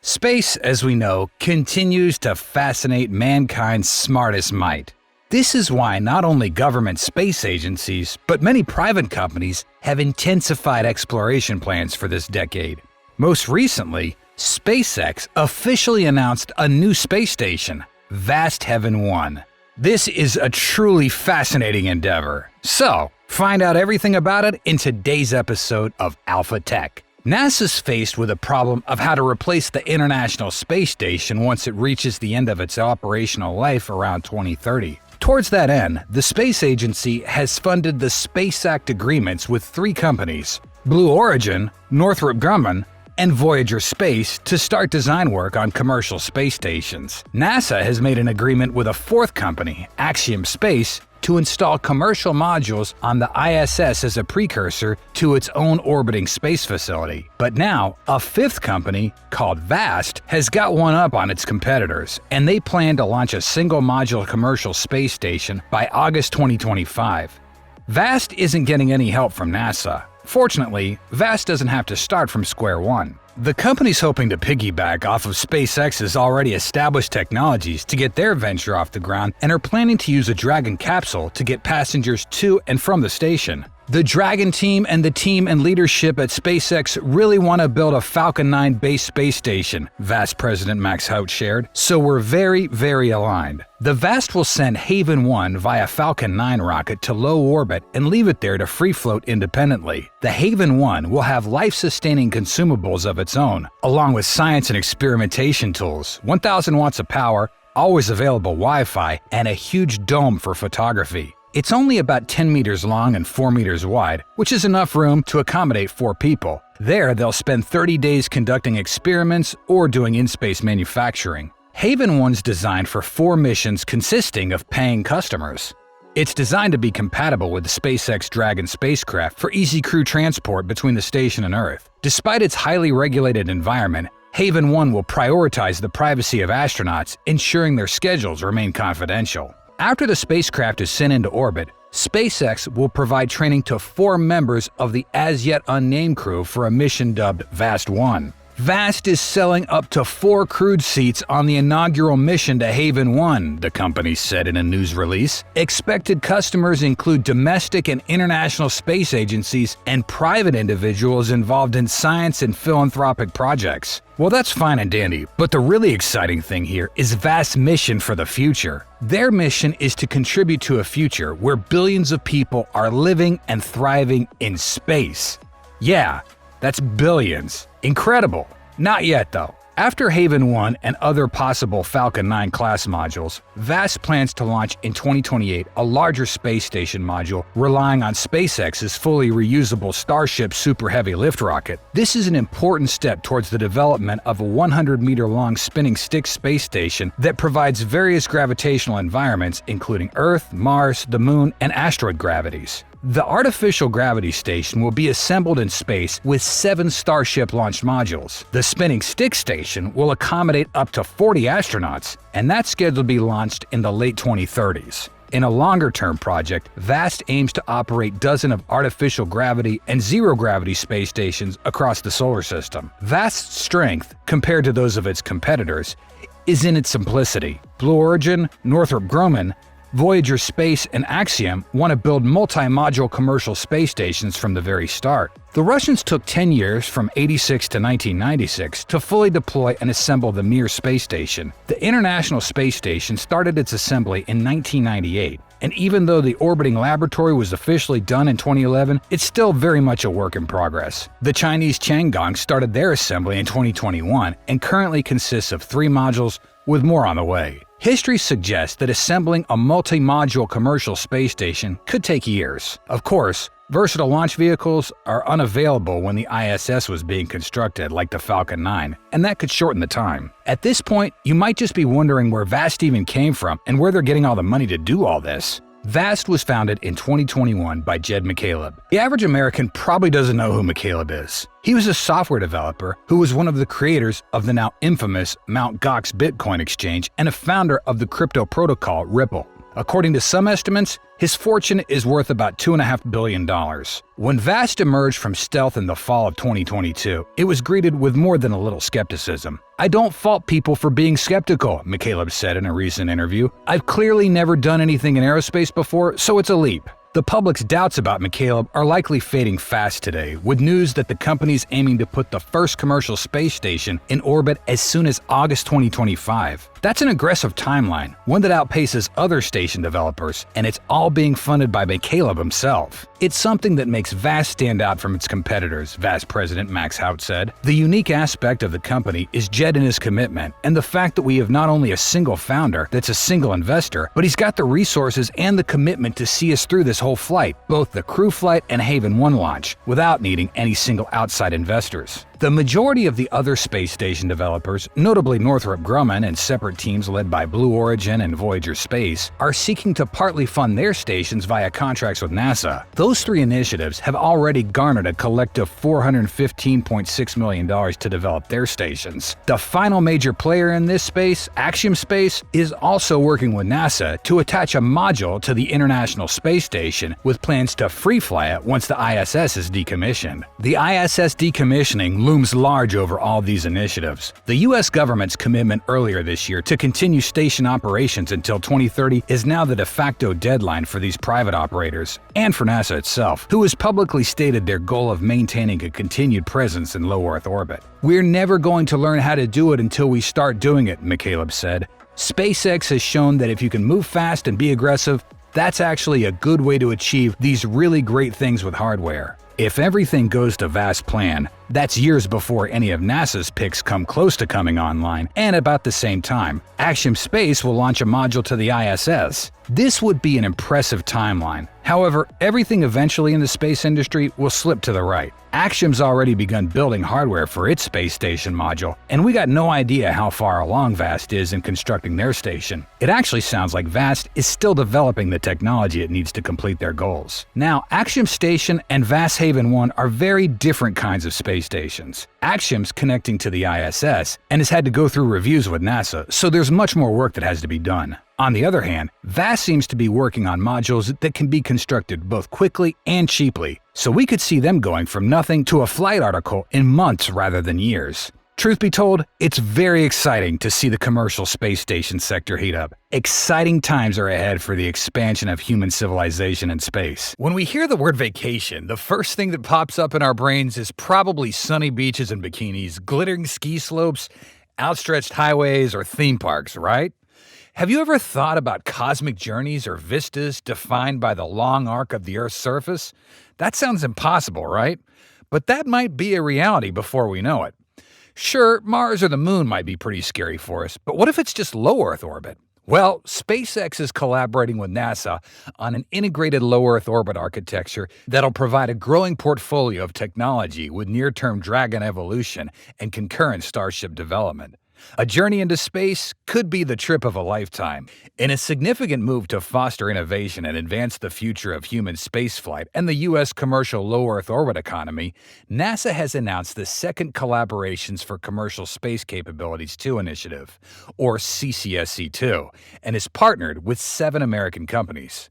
Space, as we know, continues to fascinate mankind's smartest mind. This is why not only government space agencies, but many private companies have intensified exploration plans for this decade. Most recently, SpaceX officially announced a new space station, Vast Heaven 1. This is a truly fascinating endeavor. So, find out everything about it in today's episode of Alpha Tech. NASA's faced with a problem of how to replace the International Space Station once it reaches the end of its operational life around 2030. Towards that end, the space agency has funded the Space Act agreements with three companies, Blue Origin, Northrop Grumman, and Voyager Space to start design work on commercial space stations. NASA has made an agreement with a fourth company, Axiom Space, to install commercial modules on the ISS as a precursor to its own orbiting space facility. But now, a fifth company, called VAST, has got one up on its competitors, and they plan to launch a single-module commercial space station by August 2025. VAST isn't getting any help from NASA. Fortunately, VAST doesn't have to start from square one. The company's hoping to piggyback off of SpaceX's already established technologies to get their venture off the ground and are planning to use a Dragon capsule to get passengers to and from the station. The Dragon team and the team and leadership at SpaceX really want to build a Falcon 9 base space station, VAST President Max Haut shared, so we're very, very aligned. The VAST will send Haven 1 via Falcon 9 rocket to low orbit and leave it there to free float independently. The Haven 1 will have life-sustaining consumables of its own, along with science and experimentation tools, 1,000 watts of power, always available Wi-Fi, and a huge dome for photography. It's only about 10 meters long and 4 meters wide, which is enough room to accommodate 4 people. There, they'll spend 30 days conducting experiments or doing in-space manufacturing. Haven 1's designed for 4 missions consisting of paying customers. It's designed to be compatible with the SpaceX Dragon spacecraft for easy crew transport between the station and Earth. Despite its highly regulated environment, Haven 1 will prioritize the privacy of astronauts, ensuring their schedules remain confidential. After the spacecraft is sent into orbit, SpaceX will provide training to 4 members of the as-yet unnamed crew for a mission dubbed VAST 1. VAST is selling up to 4 crewed seats on the inaugural mission to Haven 1, the company said in a news release. Expected customers include domestic and international space agencies and private individuals involved in science and philanthropic projects. Well, that's fine and dandy, but the really exciting thing here is VAST's mission for the future. Their mission is to contribute to a future where billions of people are living and thriving in space. Yeah, that's billions. Incredible. Not yet, though. After Haven 1 and other possible Falcon 9 class modules, VAST plans to launch in 2028 a larger space station module relying on SpaceX's fully reusable Starship Super Heavy lift rocket. This is an important step towards the development of a 100-meter-long spinning stick space station that provides various gravitational environments including Earth, Mars, the Moon, and asteroid gravities. The artificial gravity station will be assembled in space with 7 Starship-launched modules. The spinning stick station will accommodate up to 40 astronauts, and that's scheduled to be launched in the late 2030s. In a longer-term project, VAST aims to operate dozens of artificial gravity and zero-gravity space stations across the solar system. VAST's strength, compared to those of its competitors, is in its simplicity. Blue Origin, Northrop Grumman, Voyager Space, and Axiom want to build multi-module commercial space stations from the very start. The Russians took 10 years from 86 to 1996 to fully deploy and assemble the Mir space station. The International Space Station started its assembly in 1998, and even though the orbiting laboratory was officially done in 2011, it's still very much a work in progress. The Chinese Tiangong started their assembly in 2021 and currently consists of 3 modules, with more on the way. History suggests that assembling a multi-module commercial space station could take years. Of course, versatile launch vehicles are unavailable when the ISS was being constructed, like the Falcon 9, and that could shorten the time. At this point, you might just be wondering where VAST even came from and where they're getting all the money to do all this. VAST was founded in 2021 by Jed McCaleb. The average American probably doesn't know who McCaleb is. He was a software developer who was one of the creators of the now infamous Mt. Gox Bitcoin exchange and a founder of the crypto protocol Ripple. According to some estimates, his fortune is worth about $2.5 billion. When Vast emerged from stealth in the fall of 2022, it was greeted with more than a little skepticism. "I don't fault people for being skeptical," McCaleb said in a recent interview. "I've clearly never done anything in aerospace before, so it's a leap." The public's doubts about McCaleb are likely fading fast today, with news that the company's aiming to put the first commercial space station in orbit as soon as August 2025. That's an aggressive timeline, one that outpaces other station developers, and it's all being funded by McCaleb himself. "It's something that makes Vast stand out from its competitors," Vast president Max Haut said. "The unique aspect of the company is Jed and his commitment, and the fact that we have not only a single founder that's a single investor, but he's got the resources and the commitment to see us through this whole flight, both the crew flight and Haven 1 launch, without needing any single outside investors." The majority of the other space station developers, notably Northrop Grumman and separate teams led by Blue Origin and Voyager Space, are seeking to partly fund their stations via contracts with NASA. Those three initiatives have already garnered a collective $415.6 million to develop their stations. The final major player in this space, Axiom Space, is also working with NASA to attach a module to the International Space Station with plans to free-fly it once the ISS is decommissioned. The ISS decommissioning looms large over all these initiatives. The U.S. government's commitment earlier this year to continue station operations until 2030 is now the de facto deadline for these private operators, and for NASA itself, who has publicly stated their goal of maintaining a continued presence in low Earth orbit. "We're never going to learn how to do it until we start doing it," McCaleb said. "SpaceX has shown that if you can move fast and be aggressive, that's actually a good way to achieve these really great things with hardware." If everything goes to Vast's plan, that's years before any of NASA's picks come close to coming online, and about the same time, Axiom Space will launch a module to the ISS. This would be an impressive timeline. However, everything eventually in the space industry will slip to the right. Axiom's already begun building hardware for its space station module, and we got no idea how far along Vast is in constructing their station. It actually sounds like Vast is still developing the technology it needs to complete their goals. Now, Axiom Station and Vast Haven 1 are very different kinds of space stations. Axiom's connecting to the ISS and has had to go through reviews with NASA, so there's much more work that has to be done. On the other hand, Vast seems to be working on modules that can be constructed both quickly and cheaply, so we could see them going from nothing to a flight article in months rather than years. Truth be told, it's very exciting to see the commercial space station sector heat up. Exciting times are ahead for the expansion of human civilization in space. When we hear the word vacation, the first thing that pops up in our brains is probably sunny beaches and bikinis, glittering ski slopes, outstretched highways, or theme parks, right? Have you ever thought about cosmic journeys or vistas defined by the long arc of the Earth's surface? That sounds impossible, right? But that might be a reality before we know it. Sure, Mars or the Moon might be pretty scary for us, but what if it's just low Earth orbit? Well, SpaceX is collaborating with NASA on an integrated low Earth orbit architecture that'll provide a growing portfolio of technology with near-term Dragon evolution and concurrent Starship development. A journey into space could be the trip of a lifetime. In a significant move to foster innovation and advance the future of human spaceflight and the U.S. commercial low Earth orbit economy, NASA has announced the second Collaborations for Commercial Space Capabilities 2 initiative, or CCSC2, and is partnered with 7 American companies.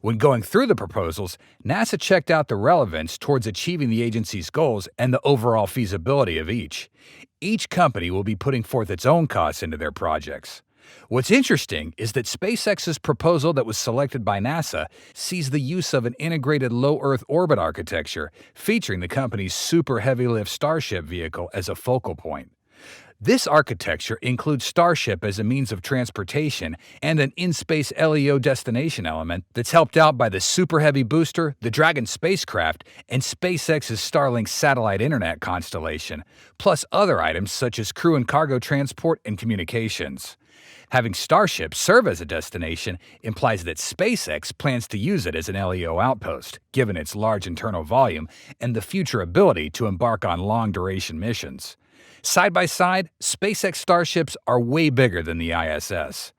When going through the proposals, NASA checked out the relevance towards achieving the agency's goals and the overall feasibility of each. Each company will be putting forth its own costs into their projects. What's interesting is that SpaceX's proposal that was selected by NASA sees the use of an integrated low Earth orbit architecture, featuring the company's super heavy-lift Starship vehicle as a focal point. This architecture includes Starship as a means of transportation and an in-space LEO destination element that's helped out by the Super Heavy booster, the Dragon spacecraft, and SpaceX's Starlink satellite internet constellation, plus other items such as crew and cargo transport and communications. Having Starship serve as a destination implies that SpaceX plans to use it as an LEO outpost, given its large internal volume and the future ability to embark on long-duration missions. Side by side, SpaceX Starships are way bigger than the ISS.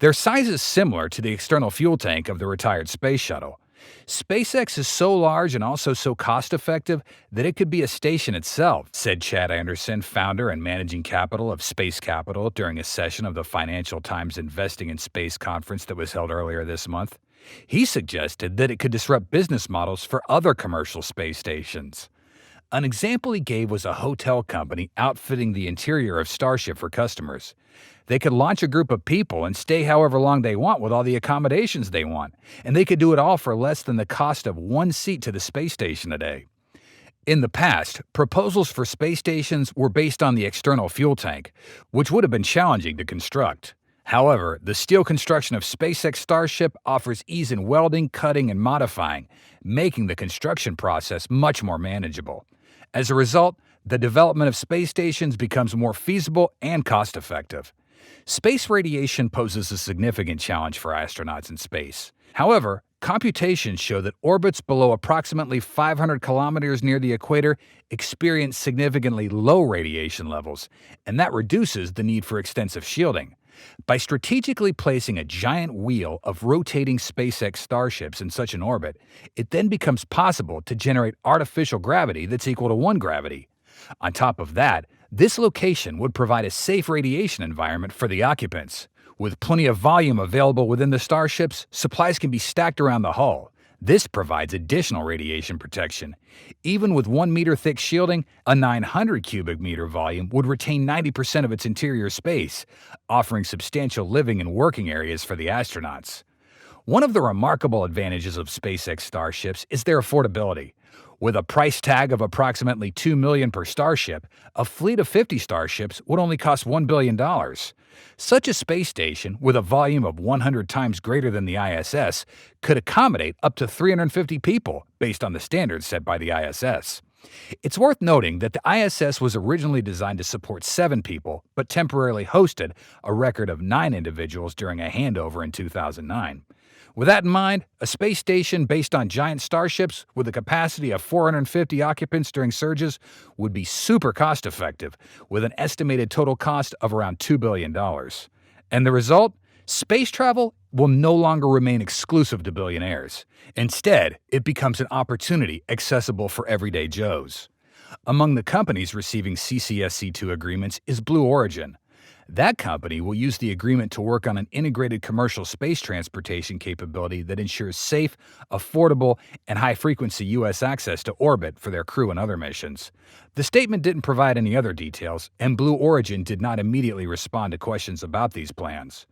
Their size is similar to the external fuel tank of the retired Space Shuttle. SpaceX is so large and also so cost-effective that it could be a station itself, said Chad Anderson, founder and managing capital of Space Capital, during a session of the Financial Times Investing in Space conference that was held earlier this month. He suggested that it could disrupt business models for other commercial space stations. An example he gave was a hotel company outfitting the interior of Starship for customers. They could launch a group of people and stay however long they want with all the accommodations they want, and they could do it all for less than the cost of one seat to the space station a day. In the past, proposals for space stations were based on the external fuel tank, which would have been challenging to construct. However, the steel construction of SpaceX Starship offers ease in welding, cutting, and modifying, making the construction process much more manageable. As a result, the development of space stations becomes more feasible and cost-effective. Space radiation poses a significant challenge for astronauts in space. However, computations show that orbits below approximately 500 kilometers near the equator experience significantly low radiation levels, and that reduces the need for extensive shielding. By strategically placing a giant wheel of rotating SpaceX Starships in such an orbit, it then becomes possible to generate artificial gravity that's equal to 1 gravity. On top of that, this location would provide a safe radiation environment for the occupants. With plenty of volume available within the Starships, supplies can be stacked around the hull. This provides additional radiation protection. Even with 1-meter thick shielding, a 900 cubic meter volume would retain 90% of its interior space, offering substantial living and working areas for the astronauts. One of the remarkable advantages of SpaceX Starships is their affordability. With a price tag of approximately $2 million per Starship, a fleet of 50 Starships would only cost $1 billion. Such a space station, with a volume of 100 times greater than the ISS, could accommodate up to 350 people, based on the standards set by the ISS. It's worth noting that the ISS was originally designed to support 7 people, but temporarily hosted a record of 9 individuals during a handover in 2009. With that in mind, a space station based on giant starships with a capacity of 450 occupants during surges would be super cost-effective, with an estimated total cost of around $2 billion. And the result? Space travel will no longer remain exclusive to billionaires. Instead, it becomes an opportunity accessible for everyday Joes. Among the companies receiving CCSC2 agreements is Blue Origin. That company will use the agreement to work on an integrated commercial space transportation capability that ensures safe, affordable, and high-frequency U.S. access to orbit for their crew and other missions. The statement didn't provide any other details, and Blue Origin did not immediately respond to questions about these plans.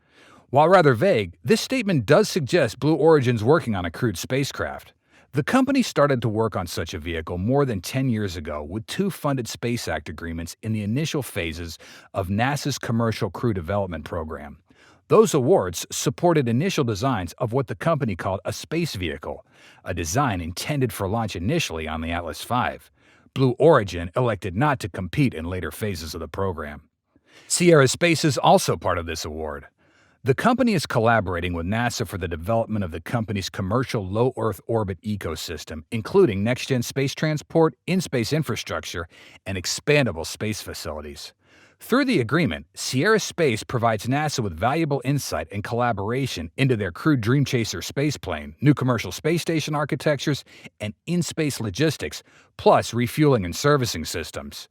While rather vague, this statement does suggest Blue Origin's working on a crewed spacecraft. The company started to work on such a vehicle more than 10 years ago with 2 funded Space Act agreements in the initial phases of NASA's Commercial Crew Development Program. Those awards supported initial designs of what the company called a space vehicle, a design intended for launch initially on the Atlas V. Blue Origin elected not to compete in later phases of the program. Sierra Space is also part of this award. The company is collaborating with NASA for the development of the company's commercial low Earth orbit ecosystem, including next-gen space transport, in-space infrastructure, and expandable space facilities. Through the agreement, Sierra Space provides NASA with valuable insight and collaboration into their crewed Dream Chaser spaceplane, new commercial space station architectures, and in-space logistics, plus refueling and servicing systems.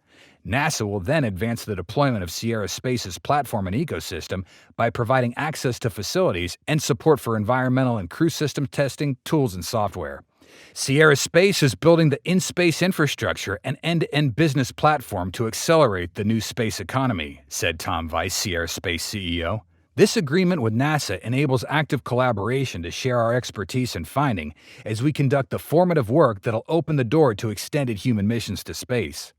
NASA will then advance the deployment of Sierra Space's platform and ecosystem by providing access to facilities and support for environmental and crew system testing, tools, and software. Sierra Space is building the in-space infrastructure and end-to-end business platform to accelerate the new space economy, said Tom Weiss, Sierra Space CEO. This agreement with NASA enables active collaboration to share our expertise and finding as we conduct the formative work that'll open the door to extended human missions to space.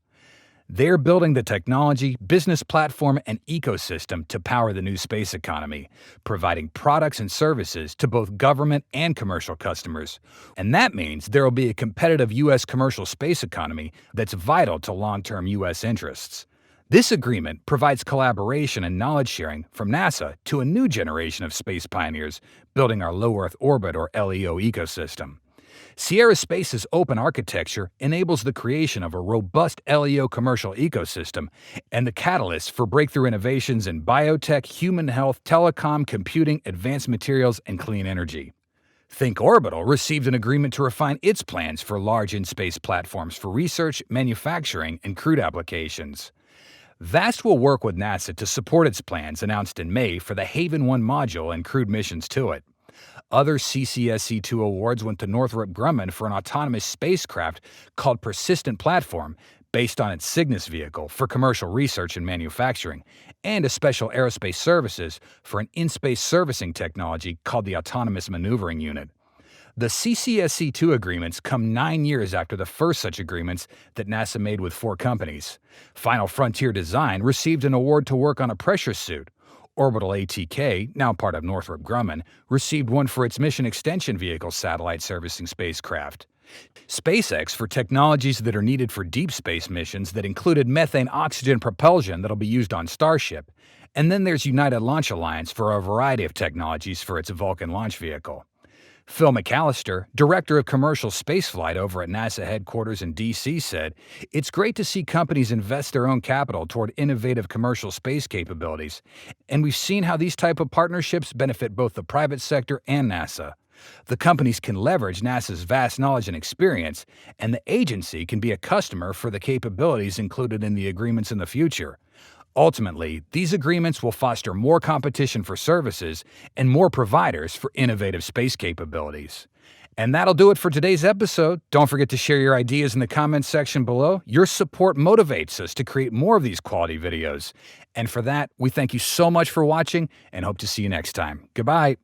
They're building the technology, business platform, and ecosystem to power the new space economy, providing products and services to both government and commercial customers. And that means there will be a competitive U.S. commercial space economy that's vital to long-term U.S. interests. This agreement provides collaboration and knowledge sharing from NASA to a new generation of space pioneers building our low Earth orbit or LEO ecosystem. Sierra Space's open architecture enables the creation of a robust LEO commercial ecosystem and the catalyst for breakthrough innovations in biotech, human health, telecom, computing, advanced materials, and clean energy. Think Orbital received an agreement to refine its plans for large in-space platforms for research, manufacturing, and crewed applications. VAST will work with NASA to support its plans announced in May for the Haven 1 module and crewed missions to it. Other CCSC-2 awards went to Northrop Grumman for an autonomous spacecraft called Persistent Platform, based on its Cygnus vehicle for commercial research and manufacturing, and a special aerospace services for an in-space servicing technology called the Autonomous Maneuvering Unit. The CCSC-2 agreements come 9 years after the first such agreements that NASA made with 4 companies. Final Frontier Design received an award to work on a pressure suit. Orbital ATK, now part of Northrop Grumman, received one for its Mission Extension Vehicle satellite servicing spacecraft. SpaceX for technologies that are needed for deep space missions that included methane oxygen propulsion that'll be used on Starship. And then there's United Launch Alliance for a variety of technologies for its Vulcan launch vehicle. Phil McAllister, director of commercial spaceflight over at NASA headquarters in D.C., said, "It's great to see companies invest their own capital toward innovative commercial space capabilities, and we've seen how these type of partnerships benefit both the private sector and NASA. The companies can leverage NASA's vast knowledge and experience, and the agency can be a customer for the capabilities included in the agreements in the future. Ultimately, these agreements will foster more competition for services and more providers for innovative space capabilities." And that'll do it for today's episode. Don't forget to share your ideas in the comments section below. Your support motivates us to create more of these quality videos. And for that, we thank you so much for watching and hope to see you next time. Goodbye.